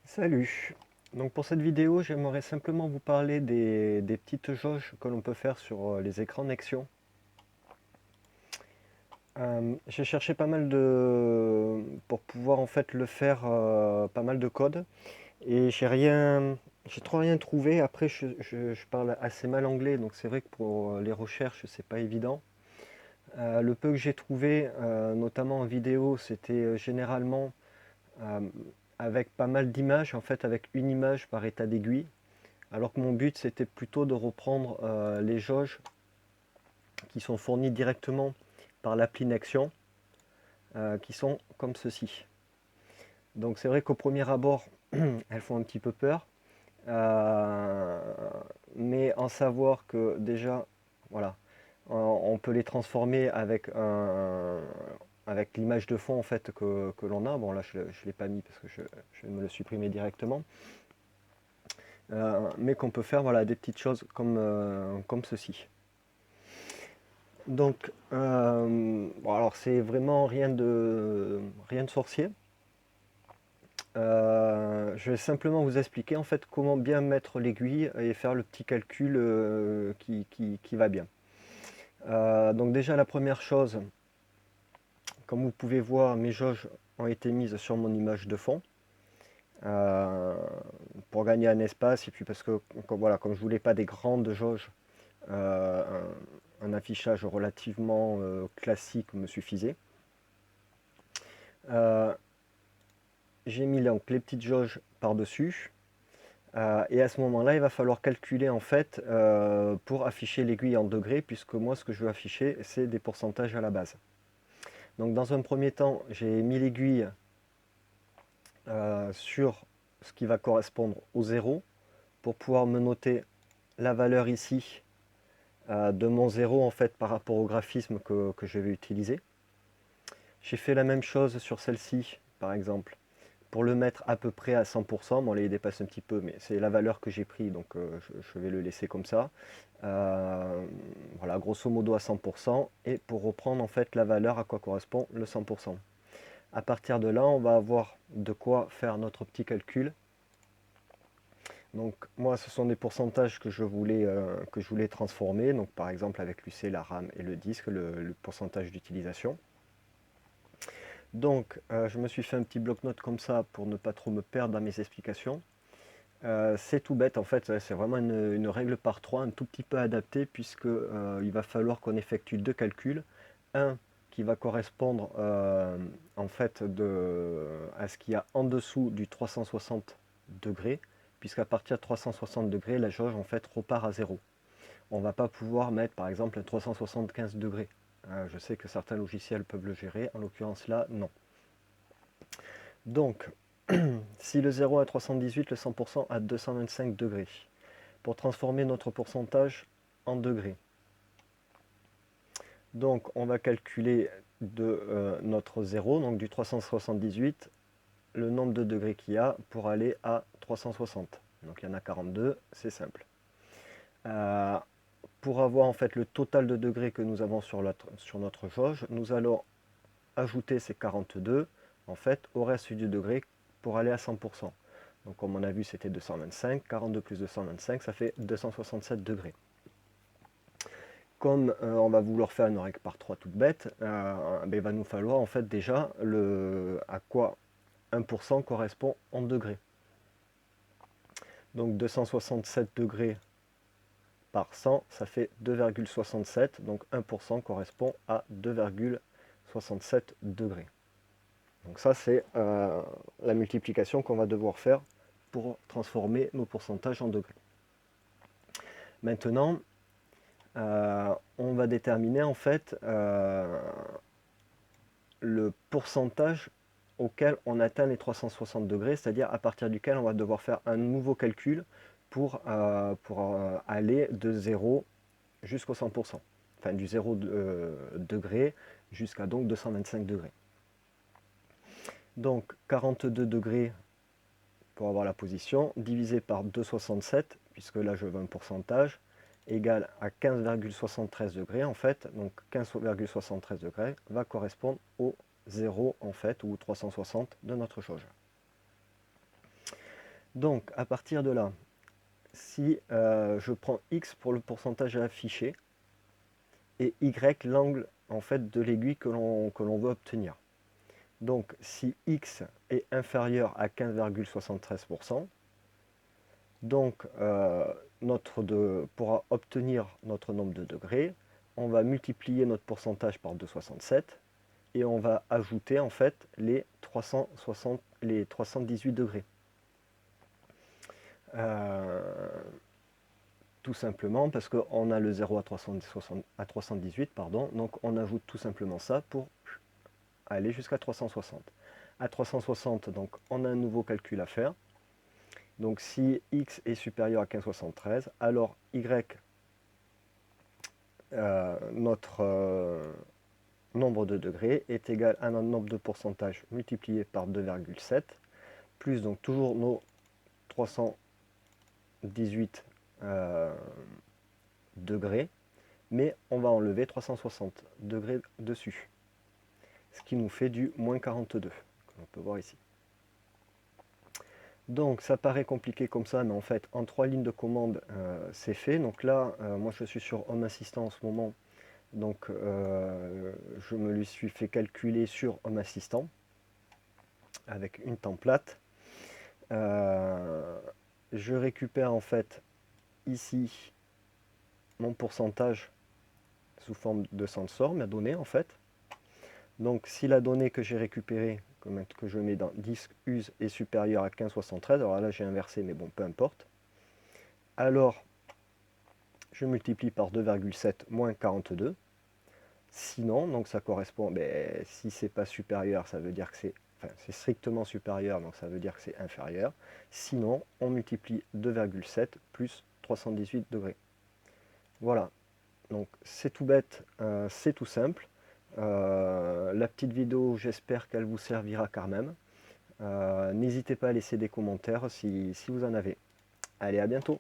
Salut! Donc pour cette vidéo, j'aimerais simplement vous parler des petites jauges que l'on peut faire sur les écrans Nexion. J'ai cherché pas mal pour pouvoir en fait le faire, pas mal de code, et j'ai trop rien trouvé. Après, je parle assez mal anglais, donc c'est vrai que pour les recherches, c'est pas évident. Le peu que j'ai trouvé, notamment en vidéo, c'était généralement euh, avec pas mal d'images, en fait avec une image par état d'aiguille. Alors que mon but c'était plutôt de reprendre les jauges qui sont fournies directement par l'appli Nexion, qui sont comme ceci. Donc c'est vrai qu'au premier abord, elles font un petit peu peur, euh, mais en savoir que déjà, voilà, on peut les transformer avec l'image de fond en fait que l'on a. Bon là je ne l'ai pas mis parce que je vais me le supprimer directement. Mais qu'on peut faire voilà, des petites choses comme ceci. Donc, bon, alors c'est vraiment rien de sorcier. Je vais simplement vous expliquer en fait comment bien mettre l'aiguille et faire le petit calcul qui va bien. Donc déjà la première chose, comme vous pouvez voir, mes jauges ont été mises sur mon image de fond. euh, pour gagner un espace et puis parce que voilà, comme je voulais pas des grandes jauges, euh, un affichage relativement classique me suffisait. Euh, j'ai mis donc les petites jauges par-dessus. Et à ce moment-là, il va falloir calculer en fait pour afficher l'aiguille en degrés, puisque moi ce que je veux afficher, c'est des pourcentages à la base. Donc dans un premier temps, j'ai mis l'aiguille sur ce qui va correspondre au 0 pour pouvoir me noter la valeur ici de mon 0 en fait par rapport au graphisme que je vais utiliser. J'ai fait la même chose sur celle-ci, par exemple, pour le mettre à peu près à 100%. Bon, là, il dépasse un petit peu, mais c'est la valeur que j'ai pris, donc je vais le laisser comme ça. Voilà, grosso modo à 100%. Et pour reprendre en fait la valeur à quoi correspond le 100%. À partir de là, on va avoir de quoi faire notre petit calcul. Donc moi, ce sont des pourcentages que je voulais transformer. Donc par exemple avec l'UC, la RAM et le disque, le pourcentage d'utilisation. Donc, je me suis fait un petit bloc-notes comme ça pour ne pas trop me perdre dans mes explications. C'est tout bête en fait, c'est vraiment une règle par 3, un tout petit peu adaptée puisque il va falloir qu'on effectue deux calculs. Un qui va correspondre en fait à ce qu'il y a en dessous du 360 degrés, puisqu'à partir de 360 degrés, la jauge en fait repart à zéro. On ne va pas pouvoir mettre par exemple un 375 degrés. Je sais que certains logiciels peuvent le gérer, en l'occurrence là, non. Donc, si le 0 à 318, le 100% à 225 degrés. Pour transformer notre pourcentage en degrés. Donc, on va calculer de notre 0, donc du 378, le nombre de degrés qu'il y a pour aller à 360. Donc, il y en a 42, c'est simple. Pour avoir en fait le total de degrés que nous avons sur notre jauge, nous allons ajouter ces 42 en fait au reste du degré pour aller à 100%. Donc comme on a vu c'était 225, 42 plus 225 ça fait 267 degrés. Comme on va vouloir faire une règle par 3 toute bête, il va nous falloir en fait déjà à quoi 1% correspond en degrés. Donc 267 degrés par 100, ça fait 2,67, donc 1% correspond à 2,67 degrés. Donc ça, c'est la multiplication qu'on va devoir faire pour transformer nos pourcentages en degrés. Maintenant, on va déterminer en fait le pourcentage auquel on atteint les 360 degrés, c'est-à-dire à partir duquel on va devoir faire un nouveau calcul pour aller de 0 jusqu'au 100%. Enfin, du 0 degré jusqu'à donc 225 degrés. Donc 42 degrés pour avoir la position, divisé par 2,67, puisque là je veux un pourcentage, égale à 15,73 degrés en fait. Donc 15,73 degrés va correspondre au 0 en fait, ou 360 de notre jauge. Donc à partir de là, si je prends X pour le pourcentage à afficher et Y l'angle en fait de l'aiguille que l'on veut obtenir. Donc si X est inférieur à 15,73%, donc pour obtenir notre nombre de degrés, on va multiplier notre pourcentage par 2,67 et on va ajouter en fait les 318 degrés. Tout simplement parce qu'on a le 0 à 318, pardon, donc on ajoute tout simplement ça pour aller jusqu'à 360. À 360, donc on a un nouveau calcul à faire. Donc si x est supérieur à 15,73, alors y, notre nombre de degrés, est égal à notre nombre de pourcentage multiplié par 2,7, plus donc toujours nos 318 degrés, mais on va enlever 360 degrés dessus, ce qui nous fait du moins 42, comme on peut voir ici. Donc ça paraît compliqué comme ça, mais en fait en 3 lignes de commande c'est fait. Donc là, moi je suis sur Home Assistant en ce moment, donc je me lui suis fait calculer sur Home Assistant avec une template. Je récupère en fait ici mon pourcentage sous forme de sensor, ma donnée en fait. Donc si la donnée que j'ai récupérée, que je mets dans disque use est supérieure à 15,73, alors là j'ai inversé, mais bon, peu importe. Alors je multiplie par 2,7 moins 42. Sinon, donc ça correspond, si c'est pas supérieur, ça veut dire que c'est strictement supérieur, donc ça veut dire que c'est inférieur. Sinon, on multiplie 2,7 plus 318 degrés. Voilà, donc c'est tout bête, c'est tout simple. La petite vidéo, j'espère qu'elle vous servira quand même. N'hésitez pas à laisser des commentaires si vous en avez. Allez, à bientôt!